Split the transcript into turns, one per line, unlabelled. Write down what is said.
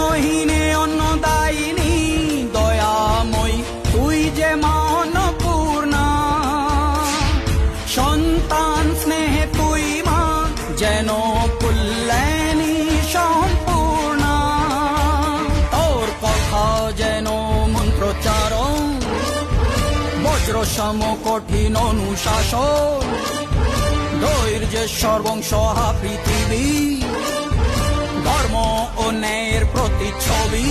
অন্নহীনে অন্নদায়িনী দয়াময়ী তুই যে মা অন্নপূর্ণা। সন্তান স্নেহে তুই মা যেন কল্যাণী সম্পূর্ণা। তোর কথা যেন মন্ত্রোচ্চারণ, বজ্র সম কঠিন অনুশাসন। ধৈর্যের সর্বংসহা পৃথিবী, ধর্ম ও ন্যায়ের প্রতিচ্ছবি।